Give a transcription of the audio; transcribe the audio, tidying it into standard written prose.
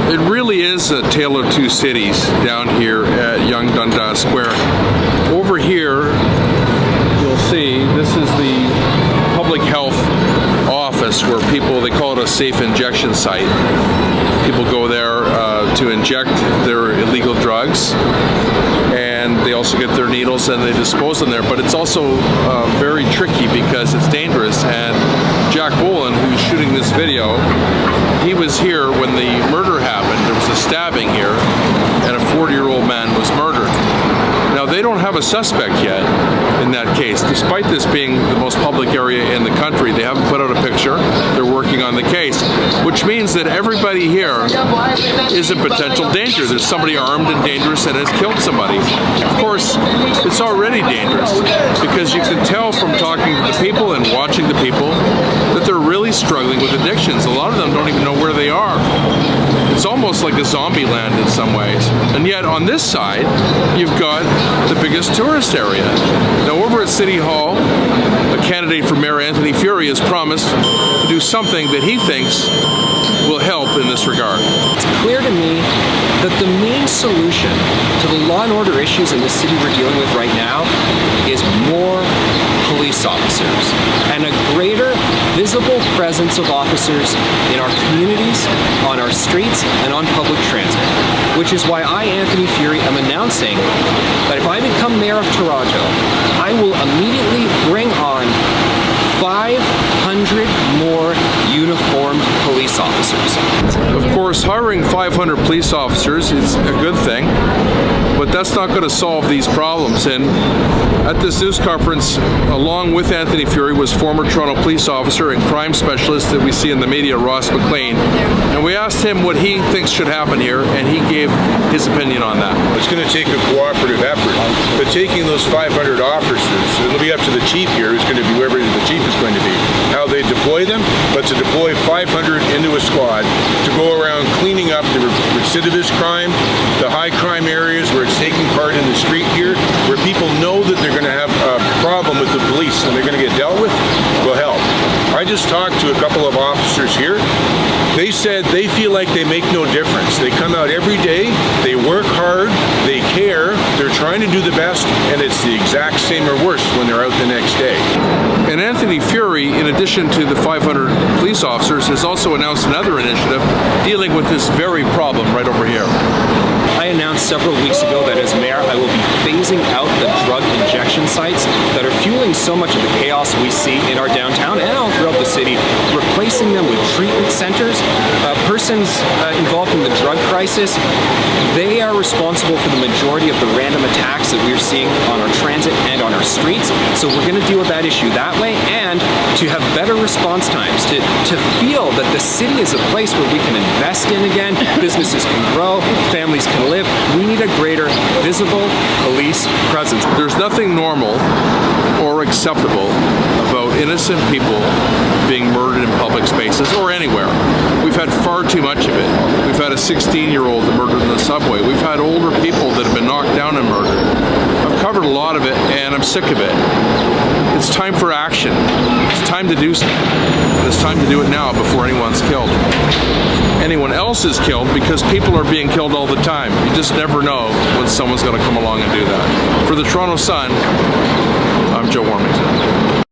It really is a tale of two cities down here at Young Dundas Square. Over here, you'll see, this is the public health office where people, they call it a safe injection site. People go there to inject their illegal drugs, and they also get their needles and they dispose them there. But it's also very tricky because it's dangerous, and Jack Boland, who's shooting this video, he was here when the murder happened. There was a stabbing here, and a 40-year-old man was murdered. Now, they don't have a suspect yet in that case. Despite this being the most public area in the country, they haven't put out a picture. They're working on the case, which means that everybody here is a potential danger. There's somebody armed and dangerous that has killed somebody. Of course, it's already dangerous because you can tell from talking to the people and watching the people that they're really struggling with addictions. A lot of them don't even know where they are. It's almost like a zombie land in some ways. And yet on this side, you've got the biggest tourist area. Now over at City Hall, a candidate for Mayor, Anthony Furey, has promised to do something that he thinks will help in this regard. It's clear to me that the main solution to the law and order issues in the city we're dealing with right now is more police officers and a greater visible presence of officers in our communities, on our streets, and on public transit. Which is why I, Anthony Furey, am announcing that if I become Mayor of Toronto, I will immediately bring on 500 more uniformed police officers. Of course, hiring 500 police officers is a good thing, but that's not going to solve these problems. And at this news conference, along with Anthony Furey, was former Toronto police officer and crime specialist that we see in the media, Ross McLean. And we asked him what he thinks should happen here, and he gave his opinion on that. It's going to take a cooperative effort, but taking those 500 officers, it'll be up to the chief here, who's going to be whoever the chief is going to be, how they deploy them, but to deploy 500 into a squad to go around cleaning up the recidivist crime, the high crime areas where it's taking part in the street here, where people know that they're going to have a problem with the police and they're going to get dealt with, will help. I just talked to a couple of officers here. They said they feel like they make no difference. They come out every day, they work hard, they care, they're trying to do the best, and it's the exact same or worse when they're out the next day. And Anthony Furey, in addition to the 500 police officers, has also announced another initiative dealing with this very problem right over here. I announced several weeks ago that as mayor, I will be phasing out the drug injection sites that are fueling so much of the chaos we see in our downtown and all throughout the city, replacing them with treatment centers. Persons involved in the drug crisis, they are responsible for the majority of the random attacks that we're seeing on our transit and on our streets. So we're going to deal with that issue that way, and to have better response times, to feel that the city is a place where we can invest in again, businesses can grow, families can live. We need a greater visible police presence. There's nothing normal or acceptable about innocent people being murdered in public spaces or anywhere. We've had far too much of it. We've had a 16-year-old murdered in the subway. We've had older people that have been knocked down and murdered. I've covered a lot of it, and I'm sick of it. It's time for action. It's time to do something. And it's time to do it now before anyone's killed. Anyone else is killed because people are being killed all the time. You just never know when someone's going to come along and do that. For the Toronto Sun, I'm Joe Warmington.